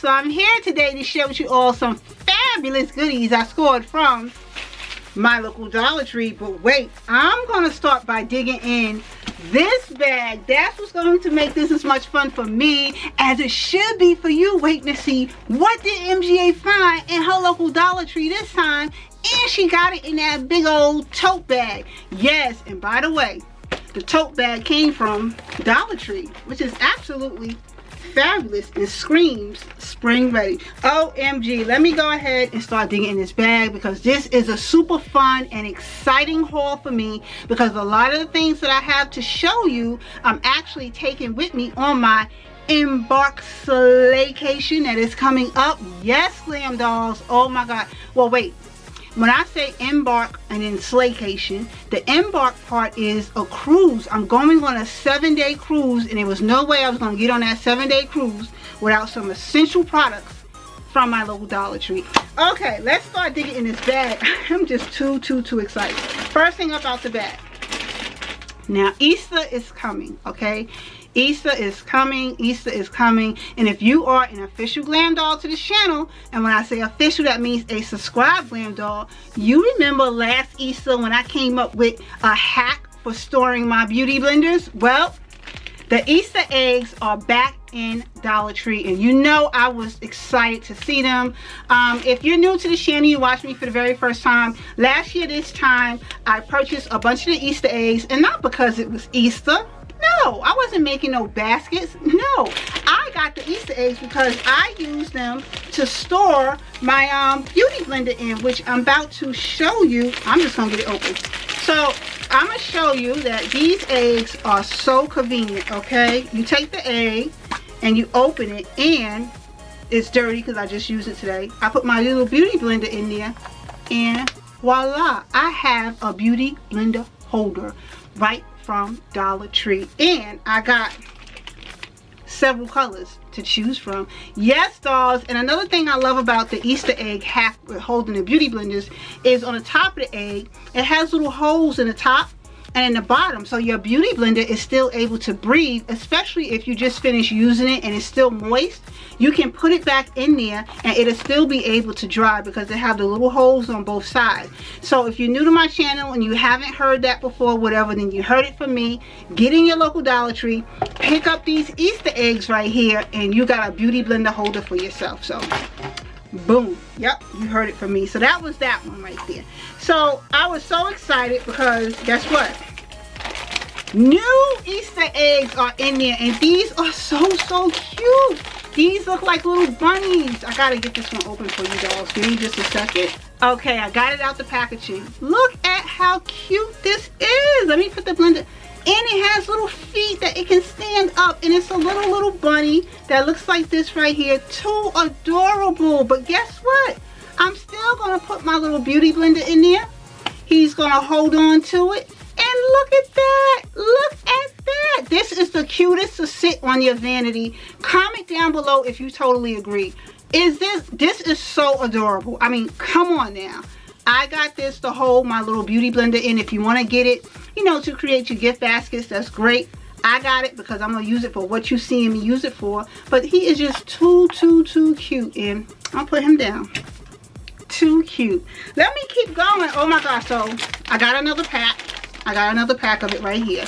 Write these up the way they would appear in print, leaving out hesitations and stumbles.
So I'm here today to share with you all some fabulous goodies I scored from my local Dollar Tree. But wait, I'm going to start by digging in this bag. That's what's going to make this as much fun for me as it should be for you, waiting to see what did MGA find in her local Dollar Tree this time. And she got it in that big old tote bag. Yes, and by the way, the tote bag came from Dollar Tree, which is absolutely fabulous and screams spring ready. OMG, let me go ahead and start digging in this bag, because this is a super fun and exciting haul for me, because a lot of the things that I have to show you I'm actually taking with me on my Embark Slaycation that is coming up. Yes, Glam Dolls. Oh my god. Well, wait, when I say embark and then slaycation, the embark part is a cruise. I'm going on a 7-day cruise, and there was no way I was going to get on that 7-day cruise without some essential products from my local Dollar Tree. Okay, let's start digging in this bag. I'm just too excited. First thing up out the bag. Now, Easter is coming, okay? Easter is coming, Easter is coming, and if you are an official Glam Doll to this channel, and when I say official, that means a subscribed Glam Doll, you remember last Easter when I came up with a hack for storing my beauty blenders? Well, the Easter eggs are back in Dollar Tree, and you know I was excited to see them. If you're new to the channel, you watched me for the very first time, last year this time I purchased a bunch of the Easter eggs, and not because it was Easter. No, I wasn't making no baskets. No, I got the Easter eggs because I use them to store my beauty blender in, which I'm about to show you. I'm just gonna get it open. So I'm gonna show you that these eggs are so convenient. Okay, you take the egg and you open it, and it's dirty because I just used it today. I put my little beauty blender in there, and voila, I have a beauty blender holder right from Dollar Tree, and I got several colors to choose from. Yes, dolls. And another thing I love about the Easter egg hack with holding the beauty blenders is on the top of the egg, it has little holes in the top and in the bottom, so your beauty blender is still able to breathe, especially if you just finished using it and it's still moist. You can put it back in there and it'll still be able to dry because they have the little holes on both sides. So if you're new to my channel and you haven't heard that before, whatever, then you heard it from me. Get in your local Dollar Tree, pick up these Easter eggs right here, and you got a beauty blender holder for yourself. So boom, yep, you heard it from me. So that was that one right there. So I was so excited because guess what, new Easter eggs are in there, and these are so cute. These look like little bunnies. I gotta get this one open for you dolls. Give me just a second. Okay, I got it out the packaging. Look at how cute this is. Let me put the blender, and it has little feet that it can stand up, and it's a little bunny that looks like this right here. Too adorable. But guess what, I'm still gonna put my little beauty blender in there. He's gonna hold on to it, and look at that. Look at that. This is the cutest to sit on your vanity. Comment down below if you totally agree. This is so adorable. I mean, come on now. I got this to hold my little beauty blender in. If you want to get it, you know, to create your gift baskets, that's great. I got it because I'm going to use it for what you see me use it for. But he is just too cute, and I'll put him down. Too cute. Let me keep going. Oh my gosh. So I got another pack. I got another pack of it right here.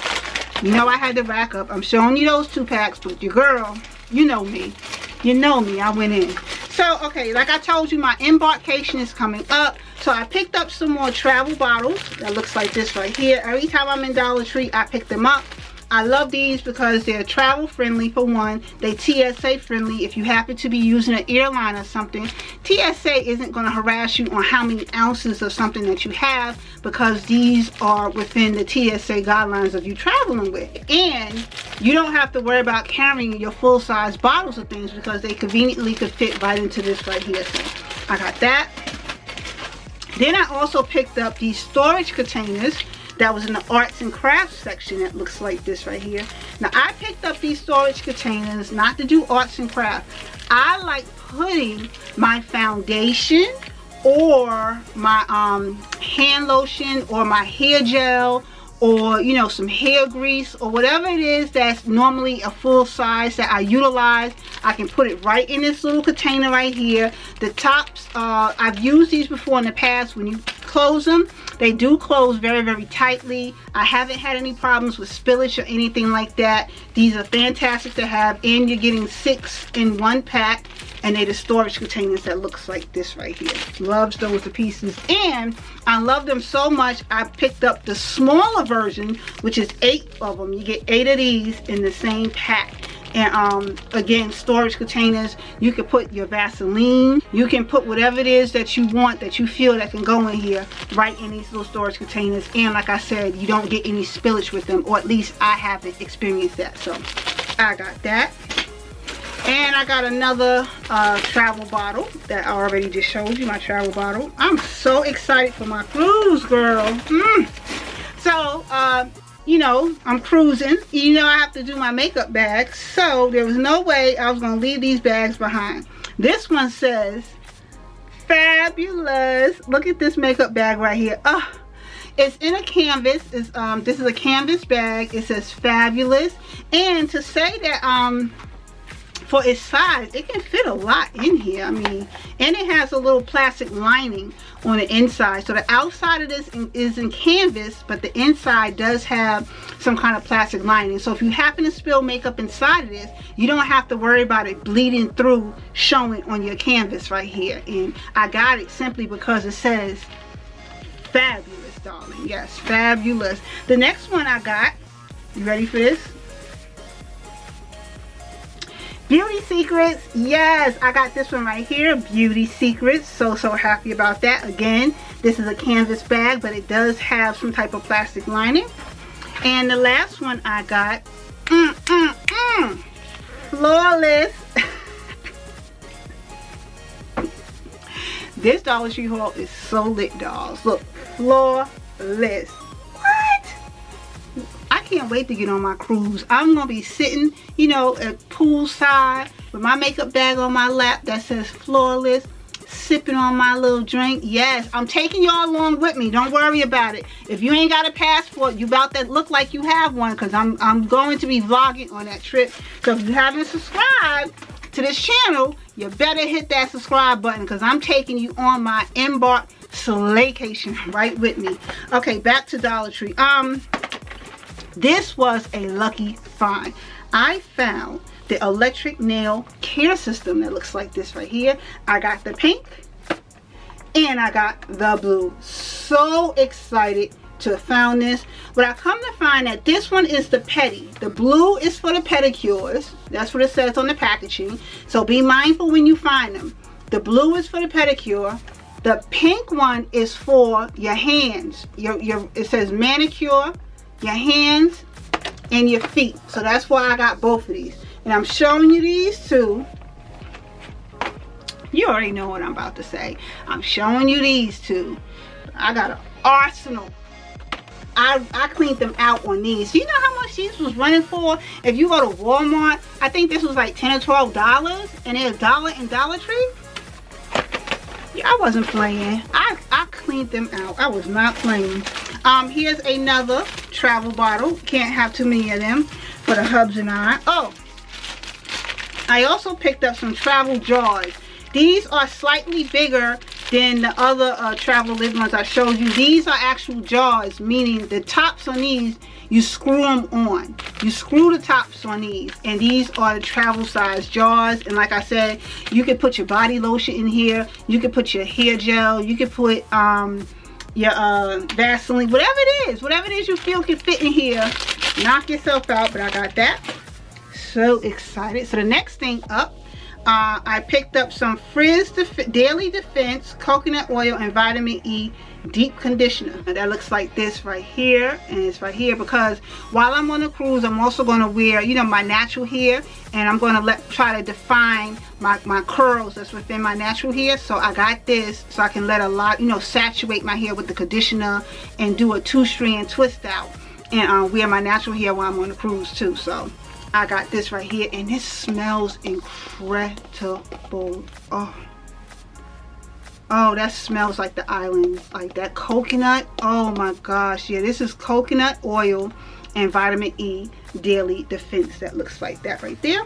You know I had to rack up. I'm showing you those 2 packs, but your girl, you know me. You know me, I went in. So, okay, like I told you, my embarkation is coming up. So I picked up some more travel bottles. That looks like this right here. Every time I'm in Dollar Tree, I pick them up. I love these because they're travel friendly for one. They TSA friendly. If you happen to be using an airline or something, TSA isn't going to harass you on how many ounces of something that you have, because these are within the TSA guidelines of you traveling with. And you don't have to worry about carrying your full-size bottles of things because they conveniently could fit right into this right here. So I got that. Then I also picked up these storage containers that was in the arts and crafts section. That looks like this right here. Now I picked up these storage containers not to do arts and crafts. I like putting my foundation or my hand lotion or my hair gel or you know, some hair grease or whatever it is that's normally a full size that I utilize. I can put it right in this little container right here. The tops, I've used these before in the past. When you close them, they do close very, very tightly. I haven't had any problems with spillage or anything like that. These are fantastic to have, and you're getting 6 in 1 pack. And they're the storage containers that looks like this right here. Loves those to pieces. And I love them so much, I picked up the smaller version, which is 8 of them. You get 8 of these in the same pack. And again, storage containers. You can put your Vaseline. You can put whatever it is that you want, that you feel that can go in here, right in these little storage containers. And like I said, you don't get any spillage with them, or at least I haven't experienced that. So I got that. And I got another travel bottle that I already just showed you, my travel bottle. I'm so excited for my cruise, girl. So, you know, I'm cruising. You know, I have to do my makeup bags. So, there was no way I was going to leave these bags behind. This one says, fabulous. Look at this makeup bag right here. It's in a canvas. This is a canvas bag. It says fabulous. And to say that, for its size, it can fit a lot in here. I mean, and it has a little plastic lining on the inside. So the outside of this is in canvas, but the inside does have some kind of plastic lining. So if you happen to spill makeup inside of this, you don't have to worry about it bleeding through, showing on your canvas right here. And I got it simply because it says fabulous, darling. Yes, fabulous. The next one I got, you ready for this? Beauty Secrets. Yes, I got this one right here, Beauty Secrets. So happy about that. Again, this is a canvas bag, but it does have some type of plastic lining. And the last one I got, Flawless. This Dollar Tree haul is so lit, dolls. Look, Flawless. I can't wait to get on my cruise. I'm going to be sitting, you know, at poolside with my makeup bag on my lap that says Flawless, sipping on my little drink. Yes, I'm taking y'all along with me. Don't worry about it. If you ain't got a passport, you about to look like you have one, because I'm going to be vlogging on that trip. So if you haven't subscribed to this channel, you better hit that subscribe button, because I'm taking you on my embark slaycation right with me. Okay, back to Dollar Tree. This was a lucky find. I found the electric nail care system that looks like this right here. I got the pink and I got the blue. So excited to have found this. But I come to find that this one is the pedi. The blue is for the pedicures. That's what it says on the packaging. So be mindful when you find them. The blue is for the pedicure. The pink one is for your hands. It says manicure, your hands, and your feet. So that's why I got both of these. And I'm showing you these two. You already know what I'm about to say. I'm showing you these two. I got an arsenal. I cleaned them out on these. You know how much these was running for? If you go to Walmart, I think this was like $10 or $12, and they're $1 in Dollar Tree. Yeah, I wasn't playing. I cleaned them out. I was not playing. Here's another travel bottle. Can't have too many of them for the hubs and I. Oh, I also picked up some travel jars. These are slightly bigger than the other travel lid ones I showed you. These are actual jars, meaning the tops on these, you screw them on. You screw the tops on these, and these are the travel size jars. And like I said, you can put your body lotion in here. You can put your hair gel. You can put your Vaseline, whatever it is you feel can fit in here. Knock yourself out. But I got that. So excited. So the next thing up, I picked up some Frizz Daily Defense Coconut Oil and Vitamin E Deep Conditioner. And that looks like this right here, and it's right here because while I'm on the cruise, I'm also going to wear, you know, my natural hair, and I'm going to try to define my curls that's within my natural hair. So I got this so I can let a lot, you know, saturate my hair with the conditioner and do a 2-strand twist out and wear my natural hair while I'm on the cruise too. So I got this right here, and this smells incredible. Oh, Oh, that smells like the island. Like that coconut. Oh my gosh. Yeah, this is coconut oil and vitamin E daily defense. That looks like that right there.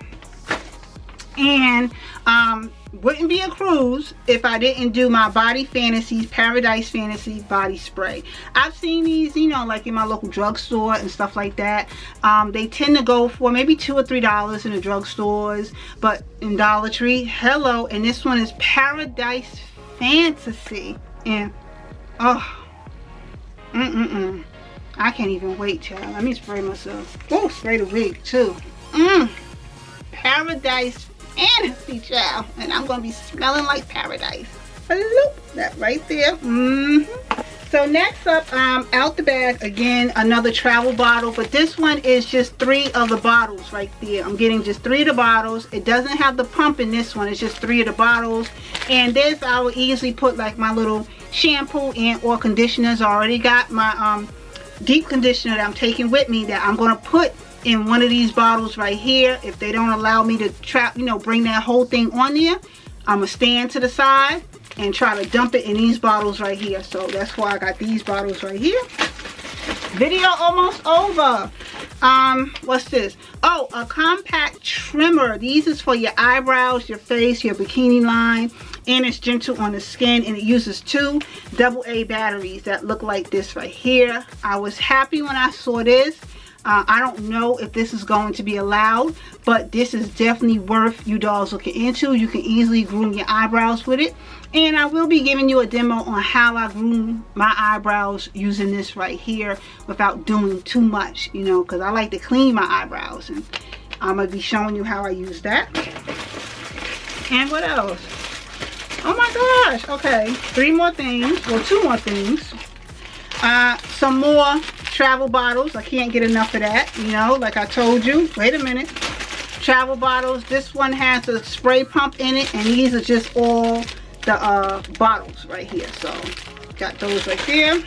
And wouldn't be a cruise if I didn't do my Body Fantasies Paradise Fantasy body spray. I've seen these, you know, like in my local drugstore and stuff like that. They tend to go for maybe $2 or $3 in the drugstores, but in Dollar Tree, hello. And this one is Paradise Fantasy, and oh, I can't even wait, child. Let me spray myself. Oh, spray the wig too. Paradise Fantasy, child, and I'm gonna be smelling like paradise. Hello, that right there. So next up, out the bag again, another travel bottle, but this one is just 3 of the bottles right there. I'm getting just 3 of the bottles. It doesn't have the pump in this one. It's just 3 of the bottles. And this, I will easily put like my little shampoo and or conditioners. I already got my deep conditioner that I'm taking with me that I'm gonna put in one of these bottles right here. If they don't allow me to bring that whole thing on there, I'm gonna stand to the side and try to dump it in these bottles right here. So that's why I got these bottles right here. Video almost over. What's this? Oh, a compact trimmer. These is for your eyebrows, your face, your bikini line, and it's gentle on the skin, and it uses 2 AA batteries that look like this right here. I was happy when I saw this. I don't know if this is going to be allowed, but this is definitely worth you dolls looking into. You can easily groom your eyebrows with it, and I will be giving you a demo on how I groom my eyebrows using this right here without doing too much, you know, because I like to clean my eyebrows, and I'm gonna be showing you how I use that. And what else? Oh my gosh. Okay, 3 more things, or 2 more things. Some more travel bottles. I can't get enough of that, you know, like I told you. Wait a minute. Travel bottles. This one has a spray pump in it, and these are just all the bottles right here. So got those right there.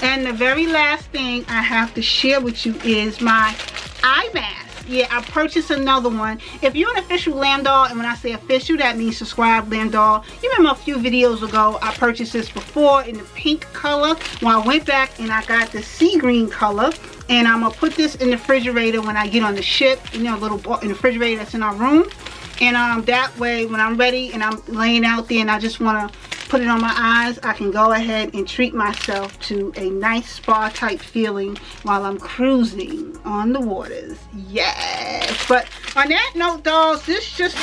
And the very last thing I have to share with you is my eye mask. Yeah, I purchased another one. If you're an official Glam Doll, and when I say official, that means subscribe Glam Doll. You remember a few videos ago, I purchased this before in the pink color. Well, I went back and I got the sea green color. And I'm going to put this in the refrigerator when I get on the ship. You know, a little in the refrigerator that's in our room. And that way, when I'm ready and I'm laying out there and I just want to put it on my eyes, I can go ahead and treat myself to a nice spa type feeling while I'm cruising on the waters. Yes. But on that note, dolls, this just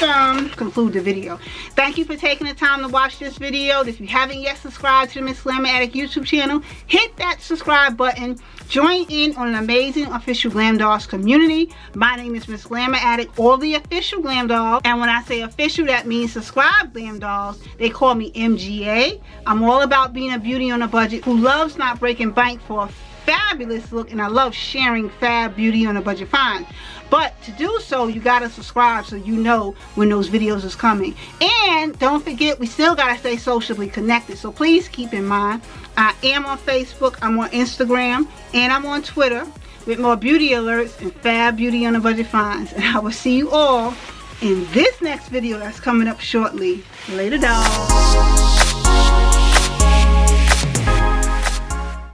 conclude the video. Thank you for taking the time to watch this video. If you haven't yet subscribed to the Miss Glamour Addict YouTube channel, hit that subscribe button. Join in on an amazing official Glam Dolls community. My name is Miss Glamour Addict, or the official Glam Doll. And when I say official, that means subscribe Glam Dolls. They call me MGA. I'm all about being a beauty on a budget who loves not breaking bank for a fabulous look, and I love sharing fab beauty on a budget finds. But to do so, you gotta subscribe so you know when those videos is coming. And don't forget, we still gotta stay socially connected, so please keep in mind, I am on Facebook, I'm on Instagram, and I'm on Twitter with more beauty alerts and fab beauty on a budget finds. And I will see you all in this next video that's coming up shortly. Later, dolls.